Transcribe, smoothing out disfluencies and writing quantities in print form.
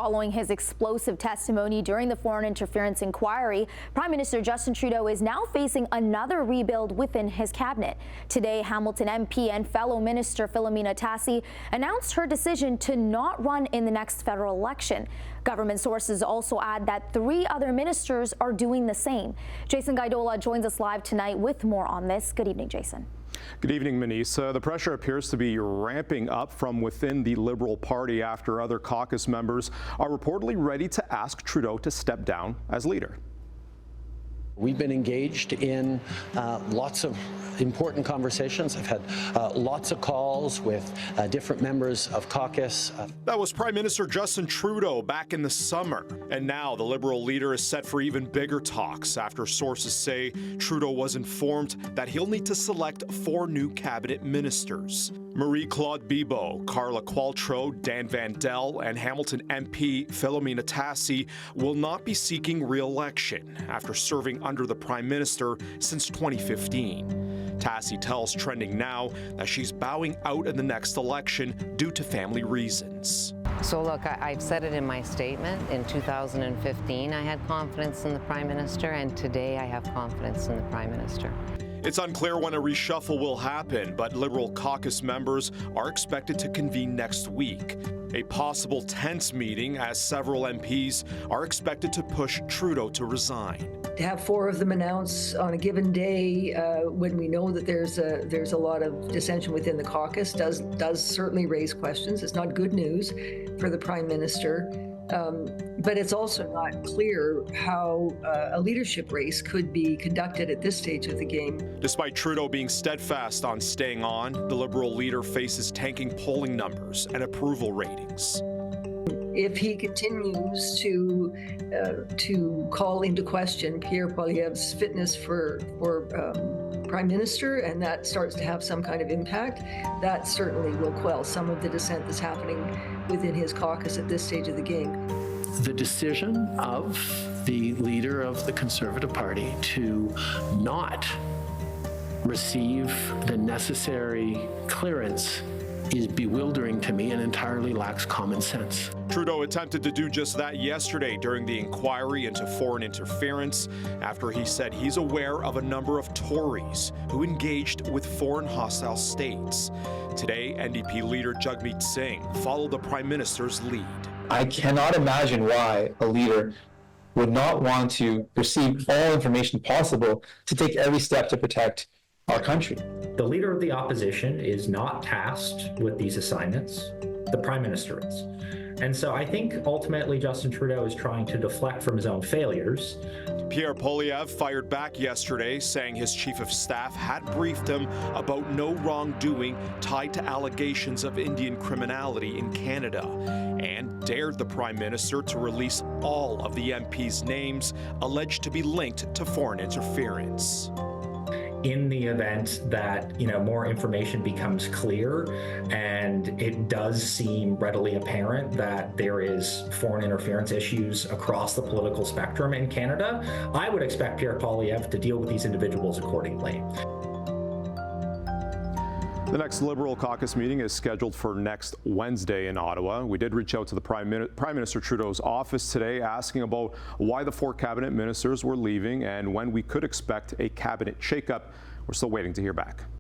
Following his explosive testimony during the foreign interference inquiry, Prime Minister Justin Trudeau is now facing another rebuild within his cabinet. Today, Hamilton MP and fellow Minister Filomena Tassi announced her decision to not run in the next federal election. Government sources also add that 3 other ministers are doing the same. Jason Gaidola joins us live tonight with more on this. Good evening, Jason. Good evening, Manisa. The pressure appears to be ramping up from within the Liberal Party after other caucus members are reportedly ready to ask Trudeau to step down as leader. We've been engaged in lots of important conversations. I've had lots of calls with different members of caucus. That was Prime Minister Justin Trudeau back in the summer. And now the Liberal leader is set for even bigger talks after sources say Trudeau was informed that he'll need to select 4 new cabinet ministers. Marie-Claude Bibeau, Carla Qualtrough, Dan Vandel, and Hamilton MP Filomena Tassi will not be seeking re-election after serving under the Prime Minister since 2015. Tassi tells Trending Now that she's bowing out in the next election due to family reasons. So look, I've said it in my statement. In 2015, I had confidence in the Prime Minister, and today I have confidence in the Prime Minister. It's unclear when a reshuffle will happen, but Liberal caucus members are expected to convene next week. A possible tense meeting as several MPs are expected to push Trudeau to resign. To have 4 of them announce on a given day when we know that there's a lot of dissension within the caucus does certainly raise questions. It's not good news for the Prime Minister. But it's also not clear how a leadership race could be conducted at this stage of the game. Despite Trudeau being steadfast on staying on, the Liberal leader faces tanking polling numbers and approval ratings. If he continues to call into question Pierre Poilievre's fitness for Prime Minister, and that starts to have some kind of impact, that certainly will quell some of the dissent that's happening within his caucus at this stage of the game. The decision of the leader of the Conservative Party to not receive the necessary clearance is bewildering to me and entirely lacks common sense. Trudeau attempted to do just that yesterday during the inquiry into foreign interference after he said he's aware of a number of Tories who engaged with foreign hostile states. Today, NDP leader Jagmeet Singh followed the Prime Minister's lead. I cannot imagine why a leader would not want to receive all information possible to take every step to protect our country. The leader of the opposition is not tasked with these assignments. The Prime Minister is. And so I think ultimately Justin Trudeau is trying to deflect from his own failures. Pierre Poilievre fired back yesterday, saying his chief of staff had briefed him about no wrongdoing tied to allegations of Indian criminality in Canada, and dared the Prime Minister to release all of the MPs' names alleged to be linked to foreign interference. In the event that more information becomes clear and it does seem readily apparent that there is foreign interference issues across the political spectrum in Canada, I would expect Pierre Poilievre to deal with these individuals accordingly. The next Liberal caucus meeting is scheduled for next Wednesday in Ottawa. We did reach out to the Prime Minister Trudeau's office today asking about why the 4 cabinet ministers were leaving and when we could expect a cabinet shakeup. We're still waiting to hear back.